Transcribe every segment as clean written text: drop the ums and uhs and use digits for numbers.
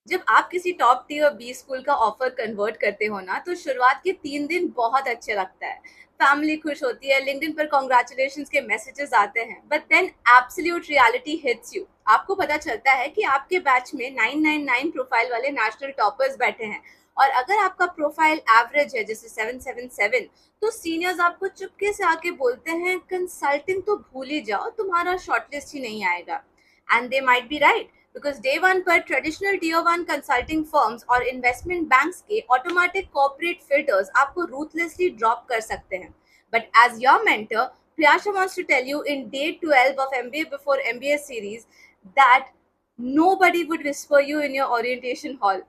जब आप किसी टॉप टियर बी स्कूल का ऑफर कन्वर्ट करते हो ना, तो शुरुआत के 3 दिन बहुत अच्छे लगता है। फैमिली खुश होती है, लिंक्डइन पर कॉन्ग्रेचुलेशंस के मैसेजेस आते हैं, but then absolute reality hits you. आपको पता चलता है कि आपके बैच में 999 प्रोफाइल वाले नेशनल टॉपर्स बैठे हैं, और अगर आपका प्रोफाइल एवरेज है जैसे 777, तो सीनियर्स आपको चुपके से आके बोलते हैं कंसल्टिंग तो भूल ही जाओ, तुम्हारा शॉर्टलिस्ट ही नहीं आएगा। And they might be right, because day one पर traditional tier one consulting firms और इन्वेस्टमेंट बैंक्स के ऑटोमेटिक कॉर्पोरेट फिल्टर्स आपको रूथलेसली ड्रॉप कर सकते हैं। But as your mentor, Priyasha wants to tell you in day 12 of MBA before MBA series that nobody would whisper you in your orientation hall.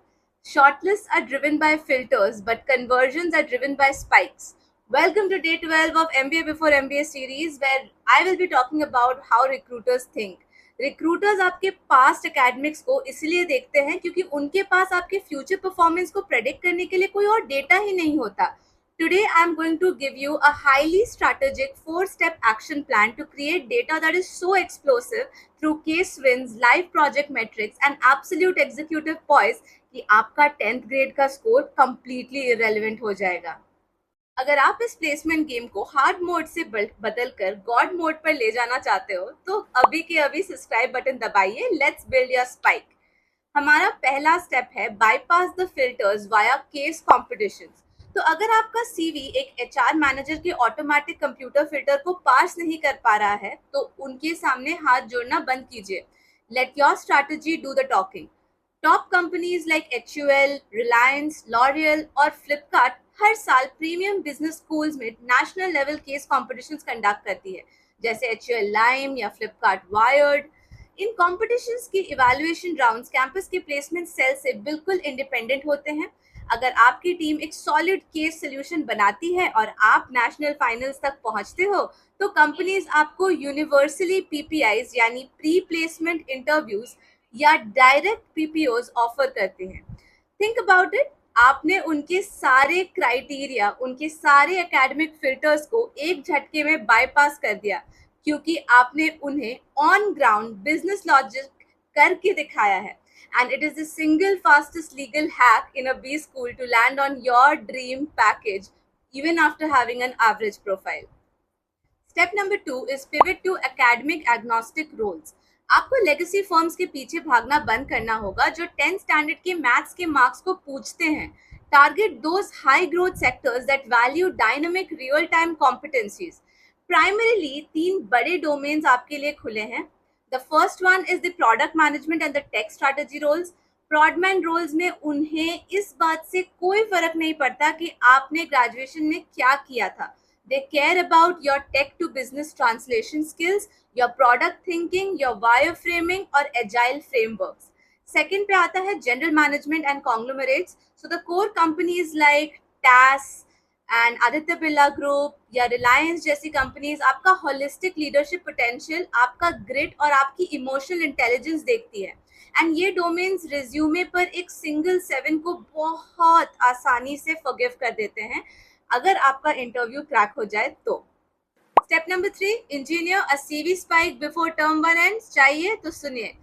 Shortlists are driven by filters, but conversions are driven by spikes. Welcome to day 12 of MBA before MBA series, where I will be talking about how recruiters think. Recruiters आपके past academics को इसलिए देखते हैं क्योंकि उनके पास आपके future performance को predict करने के लिए कोई और डेटा ही नहीं होता। Today I am going to give you a highly strategic 4-step action plan to create data that is so explosive through case wins, live project metrics and absolute executive poise कि आपका 10th grade का score completely irrelevant हो जाएगा। अगर आप इस placement game को hard mode से बदल कर गॉड मोड पर ले जाना चाहते हो, तो अभी के अभी सब्सक्राइब बटन दबाइए। Let's build your spike. हमारा पहला स्टेप है bypass the filters via case competitions. तो अगर आपका सीवी एक एचआर मैनेजर के ऑटोमेटिक कंप्यूटर फिल्टर को पास नहीं कर पा रहा है, तो उनके सामने हाथ जोड़ना बंद कीजिए। Let your strategy do the talking. Top companies like HUL, Reliance, L'Oréal और फ्लिपकार्ट हर साल प्रीमियम बिजनेस स्कूल्स में national level case competitions conduct करती है, जैसे HUL लाइम या फ्लिपकार्ट वायर्ड। इन कॉम्पिटिशन्स की इवैल्यूएशन राउंड्स कैंपस के प्लेसमेंट सेल से बिल्कुल इंडिपेंडेंट होते हैं। अगर आपकी टीम एक सॉलिड केस सोल्यूशन बनाती है और आप नेशनल फाइनल्स तक पहुंचते हो, तो कंपनीज आपको यूनिवर्सली PPIs यानी प्री प्लेसमेंट इंटरव्यूज या डायरेक्ट PPOs ऑफर करते हैं। थिंक अबाउट इट, आपने उनके सारे क्राइटेरिया, उनके सारे एकेडमिक फिल्टर्स को एक झटके में बाईपास कर दिया, क्योंकि आपने उन्हें ऑन ग्राउंड बिजनेस लॉजिक करके दिखाया है। And it is the single fastest legal hack in a B school to land on your dream package, even after having an average profile. Step number 2 is pivot to academic agnostic roles. आपको legacy firms के पीछे भागना बंद करना होगा जो 10th standard के maths के मार्क्स को पूछते हैं। Target those high growth sectors that value dynamic real time competencies. Primarily 3 बड़े डोमेन्स आपके लिए खुले हैं। The first one is the product management and the tech strategy roles. Prodman roles में उन्हें इस बात से कोई फर्क नहीं पड़ता कि आपने ग्रेजुएशन में क्या किया था। They care about your tech to business translation skills, your product thinking, your wireframing और agile frameworks. Second पे आता है general management and conglomerates. So the core companies like TAS and Aditya Birla Group या Reliance जैसी companies आपका holistic leadership potential, आपका grit और आपकी emotional intelligence देखती है। एंड ये डोमेन्स रिज्यूमे पर एक सिंगल 7 को बहुत आसानी से फॉरगिव कर देते हैं अगर आपका इंटरव्यू क्रैक हो जाए तो। स्टेप नंबर 3, इंजीनियर अ CV spike before term 1 ends. चाहिए तो सुनिए,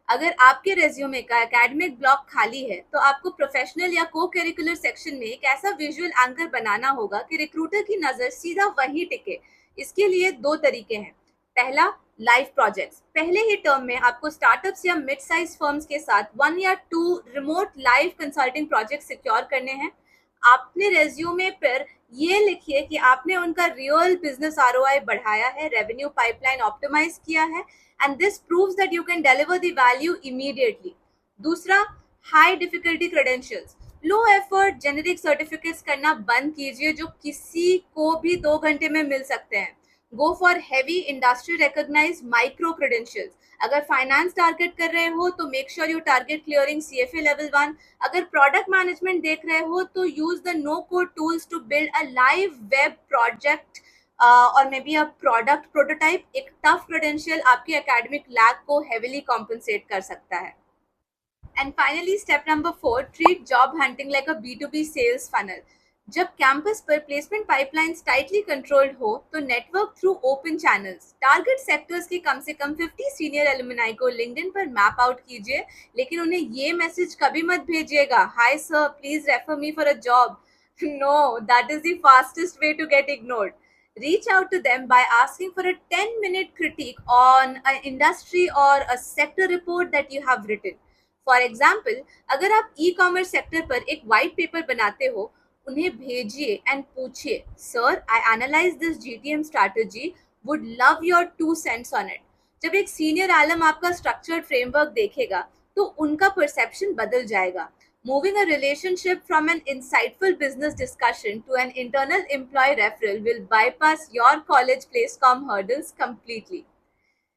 अगर आपके रेज्यूमे का एकेडमिक ब्लॉक खाली है, तो आपको प्रोफेशनल या को करिकुलर सेक्शन में एक ऐसा विजुअल एंकर बनाना होगा कि रिक्रूटर की नजर सीधा वहीं टिके। इसके लिए 2 तरीके हैं। पहला, लाइव प्रोजेक्ट्स। पहले ही टर्म में आपको स्टार्टअप्स या मिड साइज फर्म्स के साथ 1 या 2 remote live consulting project secure करने हैं। आपने रेज्यूमे पर ये लिखिए कि आपने उनका रियल बिजनेस ROI बढ़ाया है, रेवेन्यू पाइपलाइन ऑप्टिमाइज किया है, and this proves that you can deliver the value immediately. दूसरा, high difficulty credentials. Low effort generic certificates करना बंद कीजिए जो किसी को भी 2 घंटे में मिल सकते हैं। Go for heavy industry recognised micro credentials. अगर फाइनेंस टारगेट कर रहे हो तो make sure you target clearing CFA level 1। अगर प्रोडक्ट मैनेजमेंट देख रहे हो तो use the no code tools to build a live web project और maybe a product prototype. एक टफ क्रेडेंशियल आपके एकेडमिक लैग को हेविली कॉम्पनसेट कर सकता है। And finally, step number 4, treat job hunting like a B2B sales funnel. जब campus पर placement pipelines tightly controlled हो तो network through open channels, target sectors की कम से कम 50 सीनियर एलुमनाई को लिंक्डइन पर मैप आउट कीजिए, लेकिन उन्हें ये मैसेज कभी मत भेजिएगा, hi sir please refer me for a job. No, that is the fastest way to get ignored. Reach out to them by asking for a 10-minute critique on an industry or a sector report that you have written. For example, अगर आप e commerce sector पर एक white paper बनाते हो, उन्हें भेजिए and पूछिए, sir I analyse this GTM strategy, would love your 2 cents on it. जब एक सीनियर आलम आपका स्ट्रक्चर्ड फ्रेमवर्क देखेगा तो उनका परसेप्शन बदल जाएगा. Moving a relationship from an insightful business discussion to an internal employee referral will bypass your college place-com hurdles completely.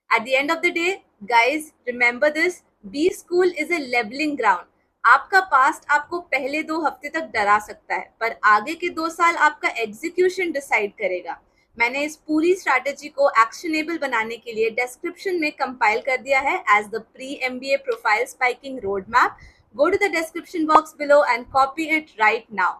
At the end of the day, guys, remember this: B school is a leveling ground. आपका past आपको पहले 2 हफ्ते तक डरा सकता है, पर आगे के 2 साल आपका एग्जीक्यूशन डिसाइड करेगा. मैंने इस पूरी स्ट्रैटेजी को एक्शनेबल बनाने के लिए डिस्क्रिप्शन में कंपाइल कर दिया है as the pre MBA profile spiking road map. Go to the description box below and copy it right now.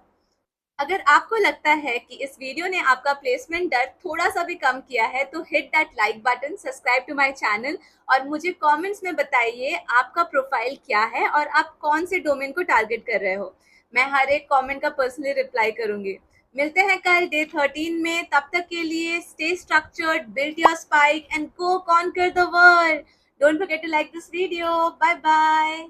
अगर आपको लगता है कि इस वीडियो ने आपका प्लेसमेंट डर थोड़ा सा भी कम किया है तो hit that like button, subscribe to my channel और मुझे कमेंट्स में बताइए आपका प्रोफाइल क्या है और आप कौन से डोमेन को टारगेट कर रहे हो. मैं हर एक कमेंट का पर्सनली रिप्लाई करूंगी. मिलते हैं कल डे 13 में. तब तक के लिए stay structured, build your spike and go conquer the world. Don't forget to like this video. Bye bye.